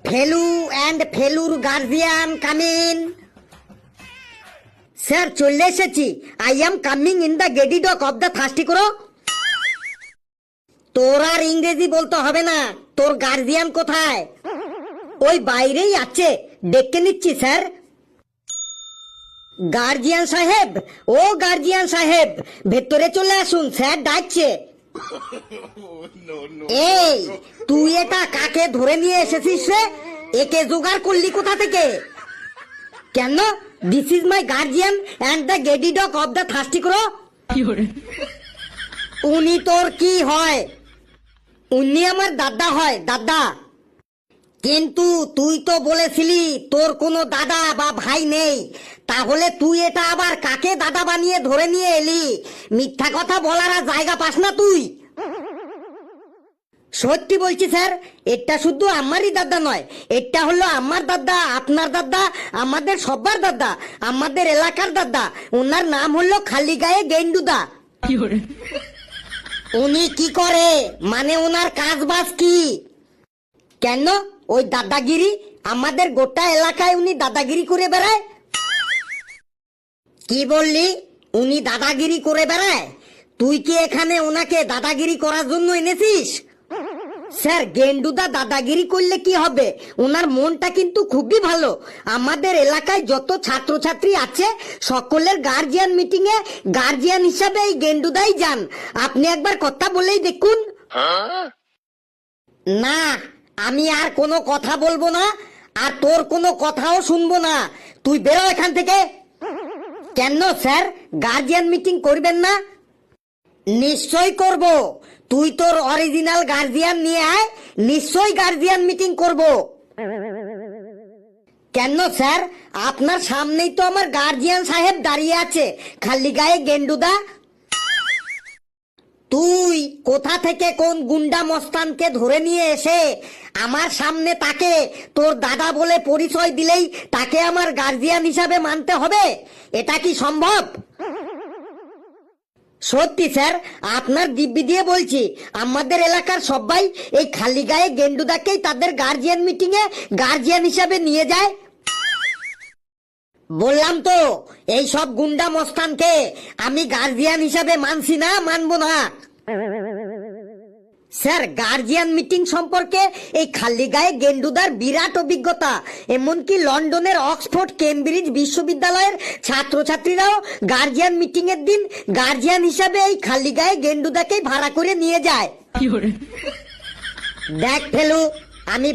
Felu and failure guardian come in. Sir চলে এসেছি। I am coming in the গেডি doc of the thirsty করো। তোর আর ইংরেজি বলতে হবে না। তোর গার্জিয়ান কোথায়? ওই বাইরেই আছে, ডেকে নিচ্ছি স্যার। গার্জিয়ান সাহেব, ও গার্জিয়ান সাহেব, ভেতরে চলে আসুন, স্যার ডাকছে। এই তুই এটা কাকে ধরে নিয়ে এসেছিস রে? একে জোগাড় করলি কোথা থেকে? কেন? This is my guardian and the গেডি dog of the thirsty করো। উনি তোর কি হয়? উনি আমার দাদা হয়, দাদা। কিন্তু তুই তো বলেছিলি তোর কোনো দাদা বা ভাই নেই, তাহলে তুই এটা আবার কাকে দাদা বানিয়ে ধরে নিয়ে এলি? মিথ্যা কথা বলার আর জায়গা পাস না তুই। সত্যি বলছি স্যার, এটা শুধু আমারই দাদা নয়, এটা হলো আমার দাদা, আপনার দাদা, আমাদের সবার দাদা, আমাদের এলাকার দাদা। ওনার নাম হলো খালিগায়ে গেন্ডুদা। উনি কি করে, মানে ওনার কাজ বাজ কি? কেন? ওই দাদাগিরি, আমাদের গোটা এলাকায় উনি দাদাগিরি করে বেড়ায়। কি বললি? উনি দাদাগিরি করে বেড়ায়? তুই কি এখানে ওনাকে দাদাগিরি করার জন্য এনেছিস? স্যার গেন্ডুদা দাদাগিরি করলে কি হবে? ওনার মনটা কিন্তু খুবই ভালো। আমাদের এলাকায় যত ছাত্রছাত্রী আছে সকলের গার্জিয়ান মিটিং এ গার্জিয়ান হিসাবে এই গেন্ডুদাই যান। আপনি একবার কথা বলেই দেখুন। না, আমি আর কোনো কথা বলবো না, আর তোর কোনো কথাও শুনবো না। তুই বেরো এখান থেকে। কেন স্যার, গার্জিয়ান মিটিং করবেন না? নিশ্চয় করব। তুই তোর অরিজিনাল গার্জিয়ান নিয়ে আয়, নিশ্চয়ই গার্জিয়ান মিটিং করব। কেন স্যার, আপনার সামনেই তো আমার গার্জিয়ান সাহেব দাঁড়িয়ে আছে, খালিগায়ে গেন্ডুদা। তুই কোথা থেকে কোন গুন্ডা মস্তানকে ধরে নিয়ে এসে আমার সামনে তাকে তোর দাদা বলে পরিচয় দিলেই তাকে আমার গার্জিয়ান হিসাবে মানতে হবে? এটা কি সম্ভব? সত্যি স্যার, আপনার দিব্যি দিয়ে বলছি, আমাদের এলাকার সবাই এই খালিগায়ে গেন্ডুদাকেই তাদের গার্জিয়ান মিটিং এ গার্জিয়ান হিসাবে নিয়ে যায়। বললাম তো, এই সব গুন্ডা মস্তানকে আমি গার্জিয়ান হিসাবে মানছি না, মানবো না। স্যার গার্জিয়ান মিটিং সম্পর্কে এই খালিগায়ে গেন্ডুদার বিরাট অভিজ্ঞতা। এমনকি লন্ডনের অক্সফোর্ড কেমব্রিজ বিশ্ববিদ্যালয়ের ছাত্রছাত্রীরাও গার্জিয়ান মিটিং এর দিন গার্জিয়ান হিসাবে এই খালিগায়ে গেন্ডুদাকে ভাড়া করে নিয়ে যায়। দেখ ফেলু, আমি